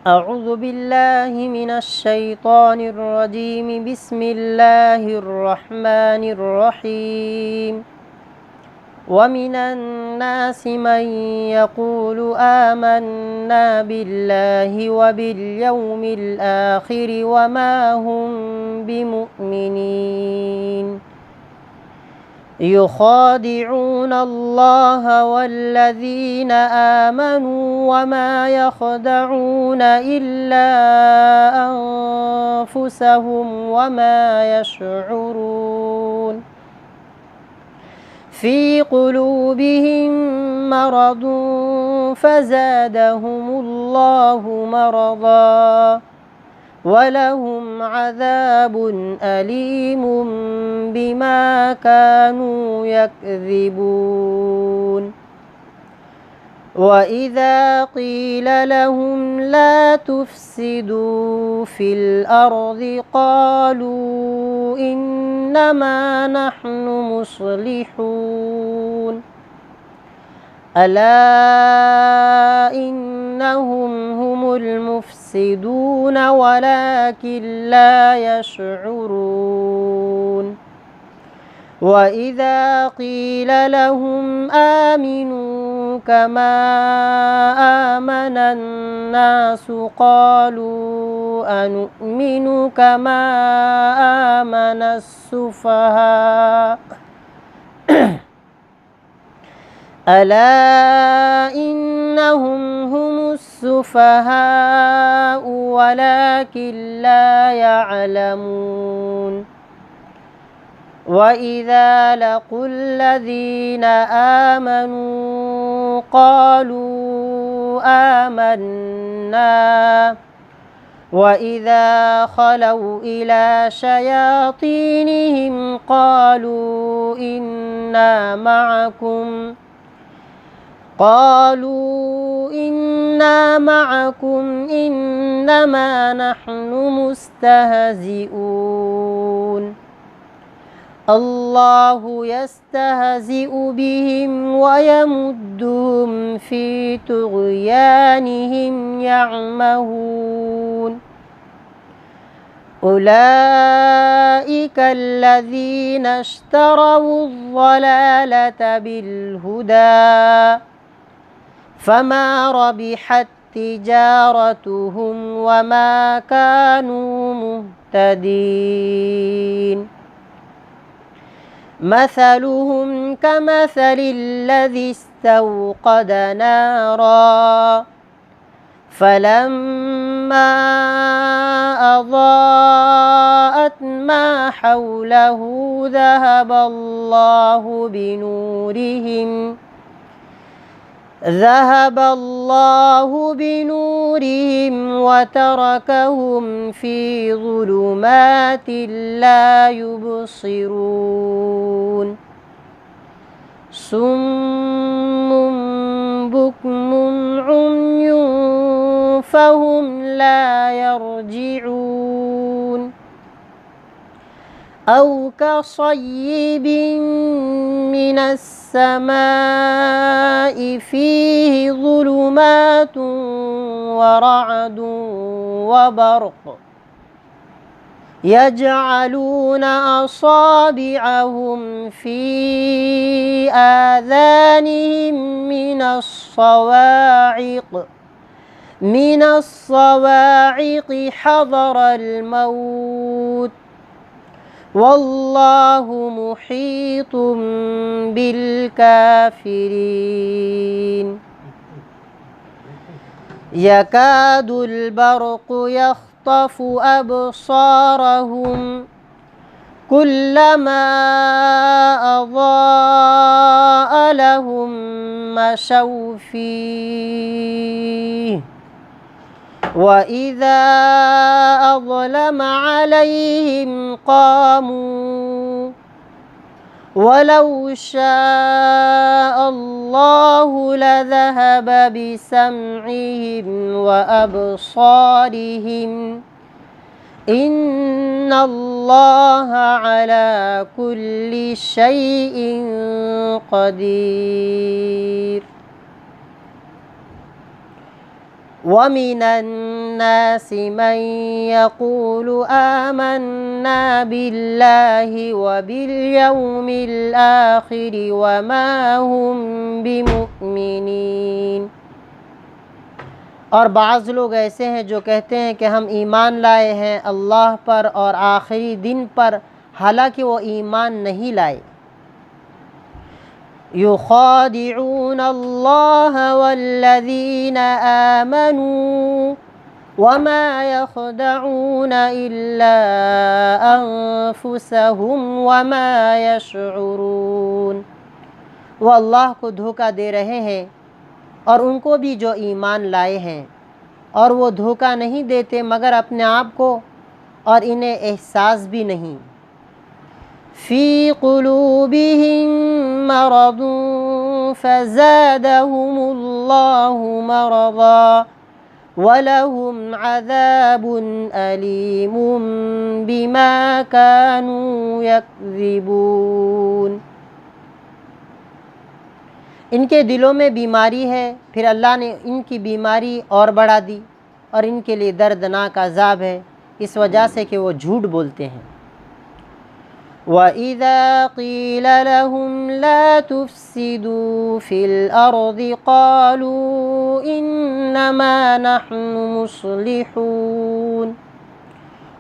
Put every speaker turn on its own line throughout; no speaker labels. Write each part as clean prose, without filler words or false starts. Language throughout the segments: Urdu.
أعوذ بالله من الشيطان الرجيم. بسم الله الرحمن الرحيم. ومن الناس من يقول آمنا بالله وباليوم الآخر وما هم بمؤمنين. يخادعون الله والذين آمنوا وما يخدعون إلا أنفسهم وما يشعرون. في قلوبهم مرض فزادهم الله مرضا ولهم عذاب أليم بما كانوا يكذبون. وإذا قيل لهم لا تفسدوا في الأرض قالوا إنما نحن مصلحون. ألا إنهم هم المفسدون ولكن لا يشعرون. وإذا قيل لهم آمنوا كما آمن الناس قالوا أنؤمن كما آمن السفهاء. ألا إنهم هم السفهاء ولكن لا يعلمون. وإذا لقوا الذين آمنوا قالوا آمنا وإذا خلوا إلى شياطينهم قالوا إنا معكم إنما نحن مستهزئون. الله يستهزئ بهم ويمدهم في طغيانهم يعمهون. أولئك الذين اشتروا الضلالة بالهدى فما ربحت تجارتهم وما كانوا مهتدين. مثلهم كمثل الذي استوقد نارا فلما أضاءت ما حوله ذهب الله بنورهم وتركهم في ظلمات لا يبصرون. صم بكم عمي فهم لا يرجعون. أو كصيب من السماء فيه ظلمات ورعد وبرق يجعلون أصابعهم في آذانهم من الصواعق حذر الموت والله محيط بالكافرين. يكاد البرق يخطف أبصارهم كلما أضاء لهم مشوا فيه وإذا أظلم عليهم قاموا ولو شاء الله لذهب بسمعهم وأبصارهم إن الله على كل شيء قدير. وَمِنَ النَّاسِ مَن يَقُولُ آمَنَّا بِاللَّهِ وَبِالْيَوْمِ الْآخِرِ وَمَا هُمْ بِمُؤْمِنِينَ۔ اور بعض لوگ ایسے ہیں جو کہتے ہیں کہ ہم ایمان لائے ہیں اللہ پر اور آخری دن پر، حالانکہ وہ ایمان نہیں لائے۔ يُخَادِعُونَ اللَّهَ وَالَّذِينَ آمَنُوا وَمَا يَخْدَعُونَ إِلَّا أَنفُسَهُمْ وَمَا يَشْعُرُونَ۔ وہ اللہ کو دھوکہ دے رہے ہیں اور ان کو بھی جو ایمان لائے ہیں، اور وہ دھوکہ نہیں دیتے مگر اپنے آپ کو، اور انہیں احساس بھی نہیں۔ فی قلوبہم مرض فزادہم اللہ مرضا ولہم عذاب علیم بما کانوا یکذبون۔ ان کے دلوں میں بیماری ہے، پھر اللہ نے ان کی بیماری اور بڑھا دی، اور ان کے لیے دردناک عذاب ہے اس وجہ سے کہ وہ جھوٹ بولتے ہیں۔ وَإِذَا قِيلَ لَهُمْ لَا تُفْسِدُوا فِي الْأَرْضِ قَالُوا إِنَّمَا نَحْنُ مُصْلِحُونَ۔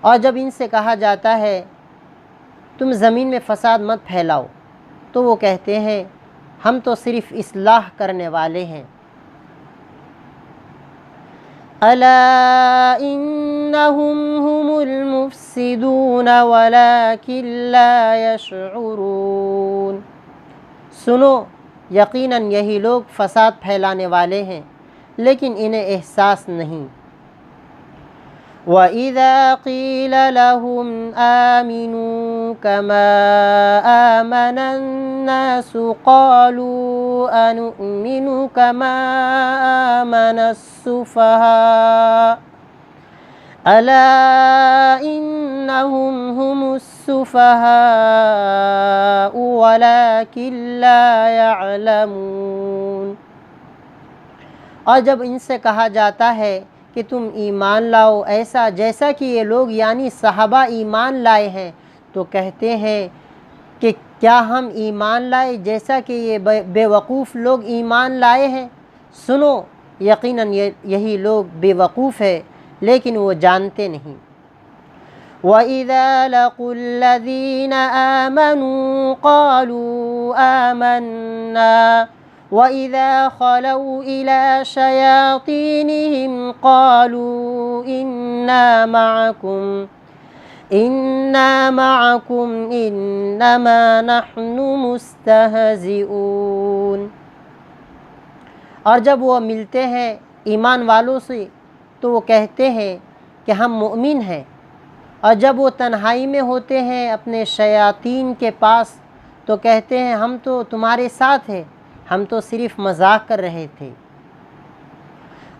اور جب ان سے کہا جاتا ہے تم زمین میں فساد مت پھیلاؤ، تو وہ کہتے ہیں ہم تو صرف اصلاح کرنے والے ہیں۔ أَلَا إِنَّهُمْ هُمُ الْمُفْسِدُونَ وَلَكِنْ لَا يَشْعُرُونَ۔ سنو، یقیناً یہی لوگ فساد پھیلانے والے ہیں لیکن انہیں احساس نہیں۔ وَإِذَا قِيلَ لَهُمْ آمِنُوا كَمَا آمَنَ النَّاسُ قَالُوا أَنُؤْمِنُ كَمَا آمَنَ السُّفَهَاءُ أَلَا إِنَّهُمْ هُمُ السُّفَهَاءُ وَلَكِنْ لَا يَعْلَمُونَ۔ اور جب ان سے کہا جاتا ہے کہ تم ایمان لاؤ ایسا جیسا کہ یہ لوگ یعنی صحابہ ایمان لائے ہیں، تو کہتے ہیں کہ کیا ہم ایمان لائے جیسا کہ یہ بے وقوف لوگ ایمان لائے ہیں؟ سنو، یقیناً یہی لوگ بے وقوف ہے لیکن وہ جانتے نہیں۔ وَإِذَا لَقُوا الَّذِينَ آمَنُوا قَالُوا آمَنَّا وَإِذَا خَلَوْا إِلَى شَيَاطِينِهِمْ قَالُوا إِنَّا مَعَكُمْ إِنَّمَا نَحْنُ مُسْتَهْزِئُونَ۔ اور جب وہ ملتے ہیں ایمان والوں سے تو وہ کہتے ہیں کہ ہم مؤمن ہیں، اور جب وہ تنہائی میں ہوتے ہیں اپنے شیاطین کے پاس تو کہتے ہیں ہم تو تمہارے ساتھ ہیں، ہم تو صرف مذاق کر رہے تھے۔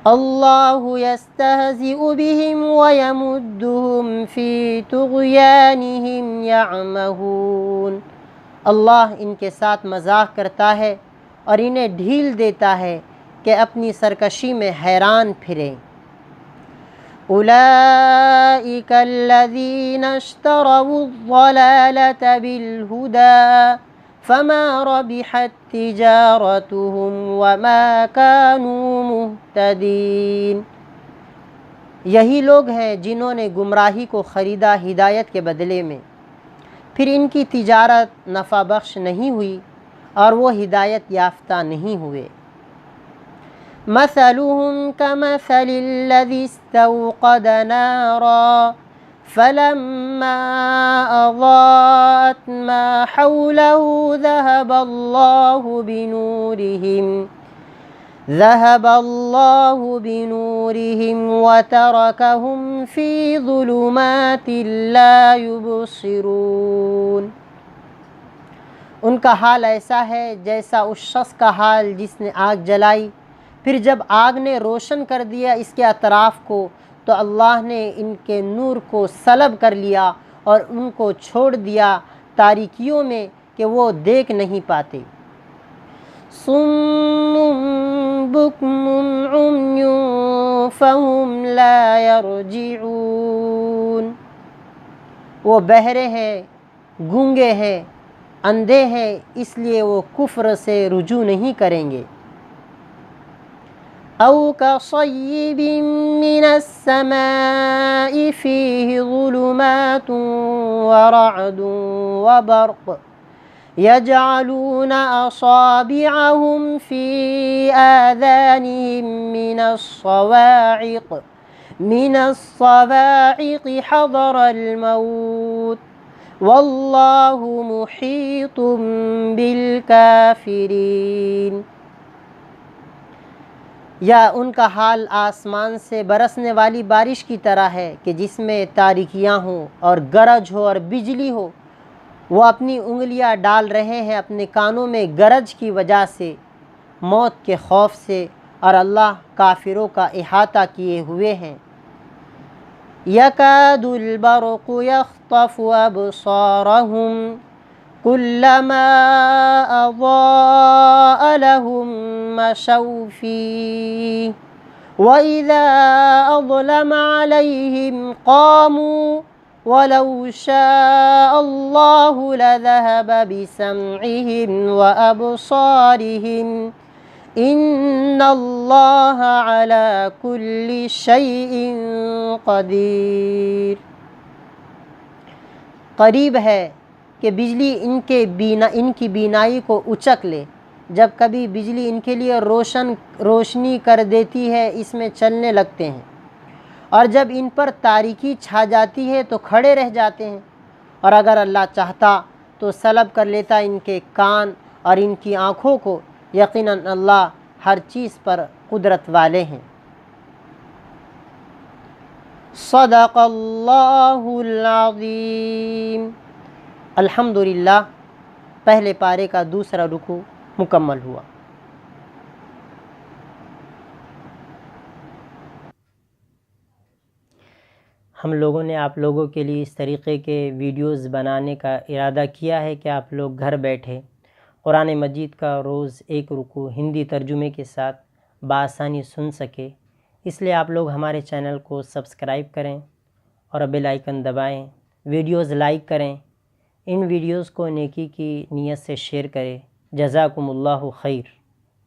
اللہ یستہزئ بہم ویمدہم فی طغیانہم یعمہون۔ اللہ ان کے ساتھ مذاق کرتا ہے اور انہیں ڈھیل دیتا ہے کہ اپنی سرکشی میں حیران پھریں۔ اولئک الذین اشتروا الضلالۃ بالہدی فما ربحت تجارتهم وما كانوا مهتدین۔ یہی لوگ ہیں جنہوں نے گمراہی کو خریدا ہدایت کے بدلے میں، پھر ان کی تجارت نفع بخش نہیں ہوئی اور وہ ہدایت یافتہ نہیں ہوئے۔ مثلهم كمثل الذي استوقد نارا فلما أضاءت ما حوله ذهب الله بنورهم وتركهم في ظلمات لا يبصرون۔ ان کا حال ایسا ہے جیسا اس شخص کا حال جس نے آگ جلائی، پھر جب آگ نے روشن کر دیا اس کے اطراف کو تو اللہ نے ان کے نور کو سلب کر لیا اور ان کو چھوڑ دیا تاریکیوں میں کہ وہ دیکھ نہیں پاتے۔ صم بکم عمی فهم لا يرجعون، وہ بہرے ہیں، گونگے ہیں، اندھے ہیں، اس لیے وہ کفر سے رجوع نہیں کریں گے۔ او كصيب من السماء فيه ظلمات ورعد وبرق يجعلون أصابعهم في آذانهم من الصواعق حذر الموت واللہ محیط بالکافرین، یا ان کا حال آسمان سے برسنے والی بارش کی طرح ہے کہ جس میں تاریکیاں ہوں اور گرج ہو اور بجلی ہو، وہ اپنی انگلیاں ڈال رہے ہیں اپنے کانوں میں گرج کی وجہ سے، موت کے خوف سے، اور اللہ کافروں کا احاطہ کیے ہوئے ہیں۔ یکاد البرق یخطف ابصارهم كلما اضاء لهم مشوا فيه وإذا أظلم عليهم قاموا ولو شاء الله لذهب بسمعهم وأبصارهم ان اللہ علی کل شیء قدیر۔ قریب ہے کہ بجلی ان کی بینائی کو اچک لے، جب کبھی بجلی ان کے لیے روشنی کر دیتی ہے اس میں چلنے لگتے ہیں، اور جب ان پر تاریکی چھا جاتی ہے تو کھڑے رہ جاتے ہیں، اور اگر اللہ چاہتا تو سلب کر لیتا ان کے کان اور ان کی آنکھوں کو، یقیناً اللہ ہر چیز پر قدرت والے ہیں۔ صدق اللہ العظیم۔ الحمدللہ، پہلے پارے کا دوسرا رکوع مکمل ہوا۔ ہم لوگوں نے آپ لوگوں کے لیے اس طریقے کے ویڈیوز بنانے کا ارادہ کیا ہے کہ آپ لوگ گھر بیٹھے قرآن مجید کا روز ایک رکوع ہندی ترجمے کے ساتھ بآسانی سن سکے، اس لیے آپ لوگ ہمارے چینل کو سبسکرائب کریں اور بیل آئیکن دبائیں، ویڈیوز لائک کریں، ان ویڈیوز کو نیکی کی نیت سے شیئر کریں۔ جزاکم اللہ خیر۔